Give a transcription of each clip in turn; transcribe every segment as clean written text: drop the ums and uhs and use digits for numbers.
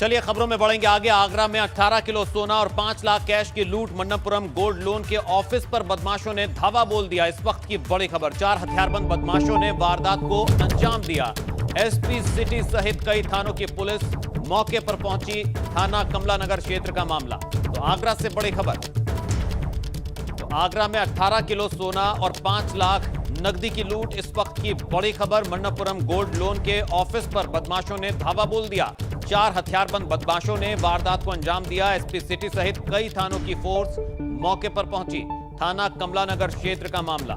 चलिए खबरों में बढ़ेंगे आगे। आगरा में 18 किलो सोना और 5 लाख कैश की लूट। मन्नपुरम गोल्ड लोन के ऑफिस पर बदमाशों ने धावा बोल दिया। इस वक्त की बड़ी खबर, 4 हथियारबंद बदमाशों ने वारदात को अंजाम दिया। एसपी सिटी सहित कई थानों की पुलिस मौके पर पहुंची। थाना कमला नगर क्षेत्र का मामला। तो आगरा से बड़ी खबर, तो आगरा में 18 किलो सोना और 5 लाख नकदी की लूट। इस वक्त की बड़ी खबर, मन्नपुरम गोल्ड लोन के ऑफिस पर बदमाशों ने धावा बोल दिया। 4 हथियारबंद बदमाशों ने वारदात को अंजाम दिया। एसपी सिटी सहित कई थानों की फोर्स मौके पर पहुंची। थाना कमला नगर क्षेत्र का मामला।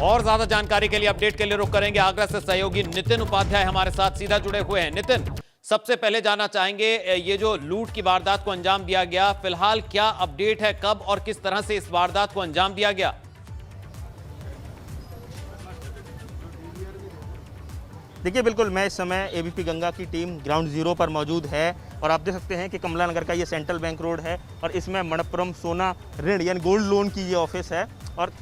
और ज्यादा जानकारी के लिए, अपडेट के लिए रुक करेंगे आगरा से सहयोगी नितिन उपाध्याय हमारे साथ सीधा जुड़े हुए हैं। नितिन, सबसे पहले जानना चाहेंगे, ये जो लूट की वारदात को अंजाम दिया गया, फिलहाल क्या अपडेट है, कब और किस तरह से इस वारदात को अंजाम दिया गया? देखिए, बिल्कुल मैं इस समय एबीपी गंगा की टीम ग्राउंड जीरो पर मौजूद है और आप देख सकते हैं कि कमला नगर का ये सेंट्रल बैंक रोड है और इसमें मणप्पुरम सोना ऋण यानी गोल्ड लोन की ये ऑफिस है। और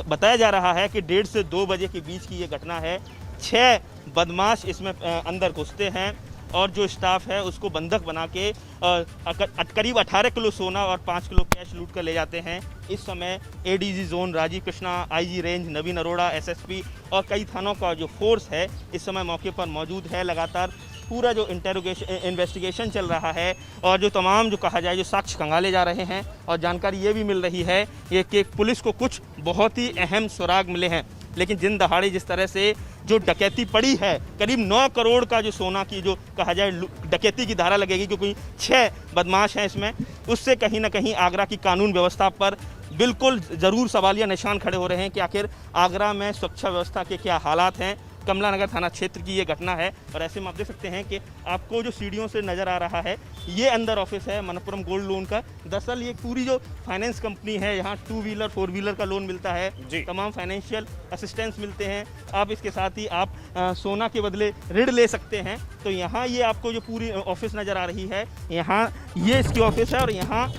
बताया जा रहा है कि 1:30 से 2 बजे के बीच की ये घटना है। 6 बदमाश इसमें अंदर घुसते हैं और जो स्टाफ है उसको बंधक बना के करीब 18 किलो सोना और 5 किलो कैश लूट कर ले जाते हैं। इस समय ADG zone Rajeev Krishna, IG range Naveen Arora, SSP और कई थानों का जो फोर्स है इस समय मौके पर मौजूद है। लगातार पूरा जो इन्वेस्टिगेशन चल रहा है और जो तमाम जो कहा जाए जो साक्ष्य खंगाले जा रहे हैं और जानकारी ये भी मिल रही है ये कि पुलिस को कुछ बहुत ही अहम सुराग मिले हैं। लेकिन जिन दहाड़े जिस तरह से जो डकैती पड़ी है, करीब 9 करोड़ का जो सोना की जो कहा जाए डकैती की धारा लगेगी क्योंकि 6 बदमाश हैं इसमें, उससे कहीं ना कहीं आगरा की कानून व्यवस्था पर बिल्कुल ज़रूर सवालिया निशान खड़े हो रहे हैं कि आखिर आगरा में सुरक्षा व्यवस्था के क्या हालात हैं। कमला नगर थाना क्षेत्र की ये घटना है और ऐसे में आप देख सकते हैं कि आपको जो सीढ़ियों से नज़र आ रहा है ये अंदर ऑफिस है मणप्पुरम गोल्ड लोन का। दरअसल ये पूरी जो फाइनेंस कंपनी है, यहाँ 2 व्हीलर 4 व्हीलर का लोन मिलता है, तमाम फाइनेंशियल असिस्टेंस मिलते हैं। आप इसके साथ ही आप सोना के बदले ऋण ले सकते हैं। तो यहाँ ये आपको जो पूरी ऑफिस नज़र आ रही है, यहाँ ये इसकी ऑफिस है और यहाँ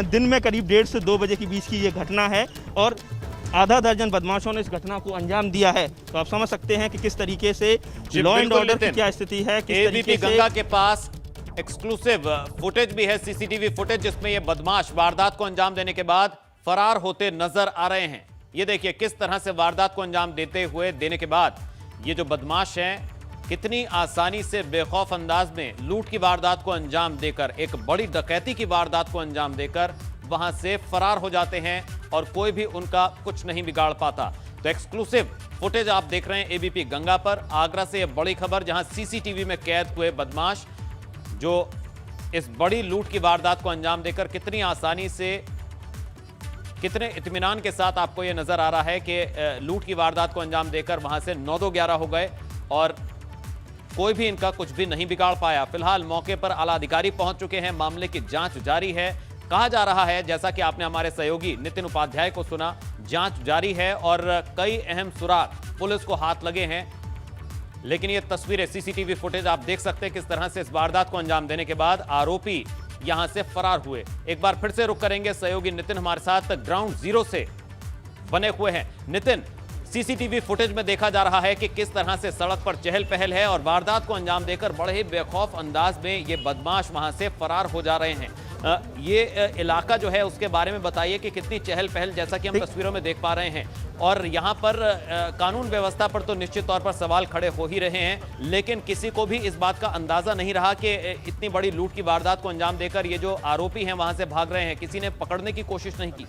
दिन में करीब 1:30 से 2 बजे के बीच की ये घटना है और आधा दर्जन बदमाशों ने इस घटना को अंजाम दिया है। तो आप समझ सकते हैं कि किस तरीके से लॉ एंड ऑर्डर की क्या स्थिति है। एबीपी गंगा के पास एक्सक्लूसिव फुटेज भी है, सीसीटीवी फुटेज, जिसमें ये बदमाश वारदात को अंजाम देने के बाद फरार होते नजर आ रहे हैं। ये देखिए किस तरह से वारदात को अंजाम देने के बाद ये जो बदमाश हैं कितनी आसानी से बेखौफ अंदाज में लूट की वारदात को अंजाम देकर, एक बड़ी डकैती की वारदात को अंजाम देकर वहां से फरार हो जाते हैं और कोई भी उनका कुछ नहीं बिगाड़ पाता। तो एक्सक्लूसिव फुटेज आप देख रहे हैं एबीपी गंगा पर। आगरा से यह बड़ी खबर, जहां सीसीटीवी में कैद हुए बदमाश जो इस बड़ी लूट की वारदात को अंजाम देकर कितनी आसानी से, कितने इत्मीनान के साथ आपको यह नजर आ रहा है कि लूट की वारदात को अंजाम देकर वहां से 9-2-11 हो गए और कोई भी इनका कुछ भी नहीं बिगाड़ पाया। फिलहाल मौके पर आला अधिकारी पहुंच चुके हैं, मामले की जांच जारी है। कहा जा रहा है, जैसा कि आपने हमारे सहयोगी नितिन उपाध्याय को सुना, जांच जारी है और कई अहम सुराग पुलिस को हाथ लगे हैं। लेकिन ये तस्वीरें, सीसीटीवी फुटेज आप देख सकते हैं किस तरह से इस वारदात को अंजाम देने के बाद आरोपी यहां से फरार हुए। एक बार फिर से रुक करेंगे, सहयोगी नितिन हमारे साथ ग्राउंड जीरो से बने हुए हैं। नितिन, सीसीटीवी फुटेज में देखा जा रहा है कि किस तरह से सड़क पर चहल पहल है और वारदात को अंजाम देकर बड़े ही बेखौफ अंदाज में ये बदमाश वहां से फरार हो जा रहे हैं। ये इलाका जो है उसके बारे में बताइए कि कितनी चहल पहल, जैसा कि हम तस्वीरों में देख पा रहे हैं, और यहाँ पर कानून व्यवस्था पर तो निश्चित तौर पर सवाल खड़े हो ही रहे हैं, लेकिन किसी को भी इस बात का अंदाजा नहीं रहा कि इतनी बड़ी लूट की वारदात को अंजाम देकर ये जो आरोपी हैं वहां से भाग रहे हैं। किसी ने पकड़ने की कोशिश नहीं की।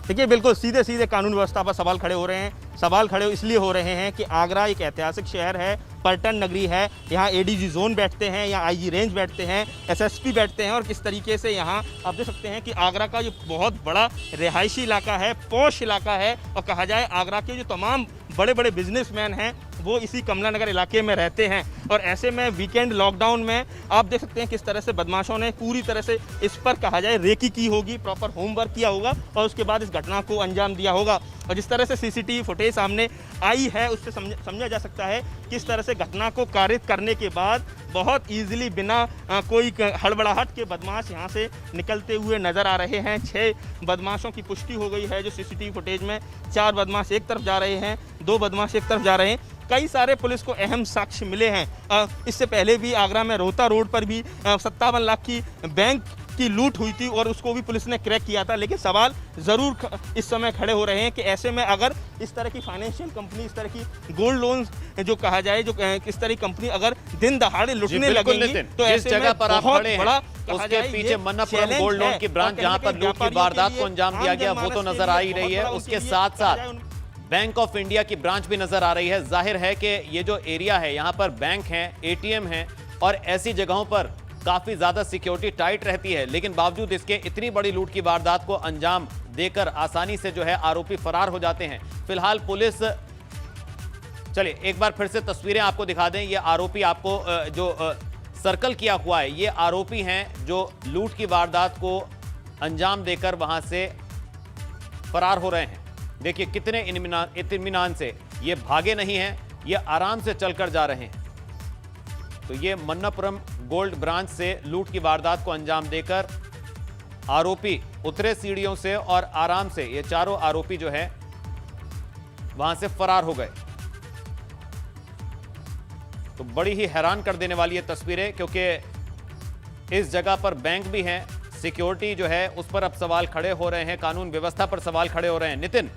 देखिए, बिल्कुल सीधे सीधे कानून व्यवस्था पर सवाल खड़े हो रहे हैं। सवाल खड़े इसलिए हो रहे हैं कि आगरा एक ऐतिहासिक शहर है, पर्यटन नगरी है। यहाँ एडीजी जोन बैठते हैं, यहाँ आईजी रेंज बैठते हैं, एसएसपी बैठते हैं और किस तरीके से यहाँ आप देख सकते हैं कि आगरा का ये बहुत बड़ा रिहायशी इलाका है, पॉश इलाका है और कहा जाए आगरा के जो तमाम बड़े बड़े बिजनेसमैन हैं वो इसी कमला नगर इलाके में रहते हैं। और ऐसे में वीकेंड लॉकडाउन में आप देख सकते हैं किस तरह से बदमाशों ने पूरी तरह से इस पर कहा जाए रेकी की होगी, प्रॉपर होमवर्क किया होगा और उसके बाद इस घटना को अंजाम दिया होगा। और जिस तरह से सीसीटीवी फुटेज सामने आई है उससे समझा जा सकता है किस तरह से घटना को कारित करने के बाद बहुत ईजिली बिना कोई हड़बड़ाहट के बदमाश यहाँ से निकलते हुए नजर आ रहे हैं। 6 बदमाशों की पुष्टि हो गई है जो सीसीटीवी फुटेज में। 4 बदमाश एक तरफ जा रहे हैं, 2 बदमाश एक तरफ जा रहे हैं। कई सारे पुलिस को अहम साक्ष्य मिले हैं। इससे पहले भी आगरा में रोहता रोड पर भी 57 लाख की बैंक की लूट हुई थी और उसको भी पुलिस ने क्रैक किया था। लेकिन सवाल ज़रूर इस समय खड़े हो रहे हैं कि ऐसे में अगर इस तरह की फाइनेंशियल कंपनी, इस तरह की गोल्ड लोन जो कहा जाए, जो इस तरह की कंपनी अगर दिन दहाड़े लुटने लगेंगी तो जिस ऐसे जगह में पर आप बहुत खड़े बड़ा हैं उसके पीछे मन्नपुरम गोल्ड लोन की ब्रांच जहां पर लूट की वारदात को अंजाम दिया गया वो तो नजर आ ही रही है। उसके साथ साथ बैंक ऑफ इंडिया की ब्रांच भी नजर आ रही है। जाहिर है कि ये जो एरिया है यहाँ पर बैंक है, एटीएम है और ऐसी जगहों पर काफी ज्यादा सिक्योरिटी टाइट रहती है। लेकिन बावजूद इसके इतनी बड़ी लूट की वारदात को अंजाम देकर आसानी से जो है आरोपी फरार हो जाते हैं। फिलहाल पुलिस, चलिए एक बार फिर से तस्वीरें आपको दिखा दें। ये आरोपी आपको जो सर्कल किया हुआ है, ये आरोपी हैं जो लूट की वारदात को अंजाम देकर वहां से फरार हो रहे हैं। देखिए कितने इत्मीनान से ये भागे नहीं हैं, ये आराम से चलकर जा रहे हैं। तो ये मन्नपुरम गोल्ड ब्रांच से लूट की वारदात को अंजाम देकर आरोपी उतरे सीढ़ियों से और आराम से ये चारों आरोपी जो है वहां से फरार हो गए। तो बड़ी ही हैरान कर देने वाली ये तस्वीरें, क्योंकि इस जगह पर बैंक भी है, सिक्योरिटी जो है उस पर अब सवाल खड़े हो रहे हैं, कानून व्यवस्था पर सवाल खड़े हो रहे हैं। नितिन,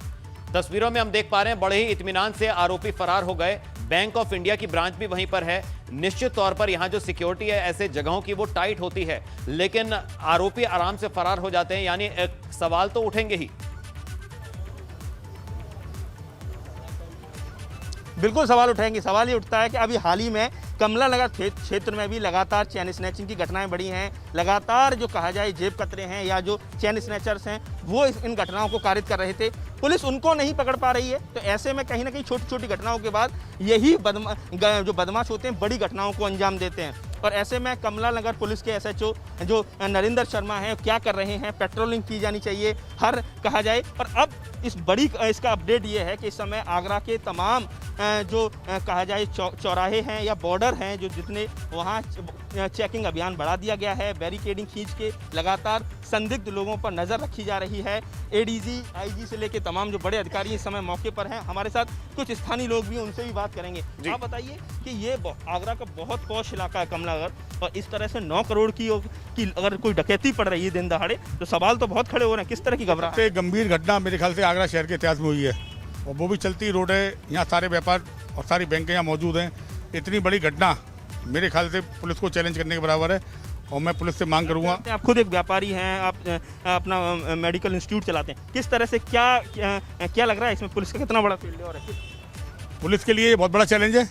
तस्वीरों में हम देख पा रहे हैं बड़े ही इत्मीनान से आरोपी फरार हो गए। बैंक ऑफ इंडिया की ब्रांच भी वहीं पर है। निश्चित तौर पर यहां जो सिक्योरिटी है ऐसे जगहों की वो टाइट होती है, लेकिन आरोपी आराम से फरार हो जाते हैं। यानी सवाल तो उठेंगे ही। बिल्कुल सवाल उठाएंगे। सवाल ये उठता है कि अभी हाल ही में कमला नगर क्षेत्र में भी लगातार चैन स्नैचिंग की घटनाएं बढ़ी हैं। लगातार जो कहा जाए जेब कतरे हैं या जो चैन स्नैचर्स हैं वो इन घटनाओं को कारित कर रहे थे। पुलिस उनको नहीं पकड़ पा रही है। तो ऐसे में कहीं ना कहीं छोटी छोटी घटनाओं के बाद यही जो बदमाश होते हैं बड़ी घटनाओं को अंजाम देते हैं। और ऐसे में कमला नगर पुलिस के एसएचओ जो नरेंद्र शर्मा हैं क्या कर रहे हैं, पेट्रोलिंग की जानी चाहिए हर कहा जाए। और अब इसका अपडेट ये है कि इस समय आगरा के तमाम जो कहा जाए चौराहे हैं या बॉर्डर हैं जो जितने वहाँ चेकिंग अभियान बढ़ा दिया गया है। बैरिकेडिंग खींच के लगातार संदिग्ध लोगों पर नज़र रखी जा रही है। एडीजी, आईजी से लेके तमाम जो बड़े अधिकारी इस समय मौके पर हैं। हमारे साथ कुछ स्थानीय लोग भी, उनसे भी बात करेंगे। आप बताइए कि ये आगरा का बहुत पॉश इलाका है कमला नगर, और इस तरह से 9 करोड़ की अगर कोई डकैती पड़ रही है दिन दहाड़े तो सवाल तो बहुत खड़े हो रहे हैं। किस तरह की घबराहट? सबसे गंभीर घटना मेरे ख्याल से आगरा शहर के इतिहास में हुई है, और वो भी चलती रोड है। यहाँ सारे व्यापार और सारी बैंकें यहाँ मौजूद हैं। इतनी बड़ी घटना मेरे ख्याल से पुलिस को चैलेंज करने के बराबर है, और मैं पुलिस से मांग करूँगा। आप खुद एक व्यापारी हैं, आप अपना मेडिकल इंस्टीट्यूट चलाते हैं। किस तरह से क्या लग रहा है इसमें पुलिस का कितना बड़ा फील्ड है? और पुलिस के लिए ये बहुत बड़ा चैलेंज है,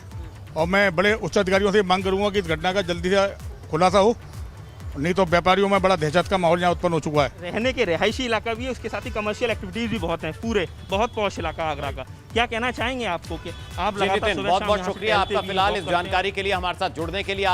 और मैं बड़े उच्च अधिकारियों से मांग करूँगा कि इस घटना का जल्दी से खुलासा हो, नहीं तो व्यापारियों में बड़ा दहशत का माहौल यहाँ उत्पन्न हो चुका है। रहने के रिहायशी इलाका भी है, उसके साथ ही कमर्शियल एक्टिविटीज भी बहुत हैं। पूरे बहुत पॉश इलाका आगरा का। क्या कहना चाहेंगे आपको कि आप लगातार बहुत बहुत शुक्रिया आपका फिलहाल इस जानकारी के लिए, हमारे साथ जुड़ने के लिए।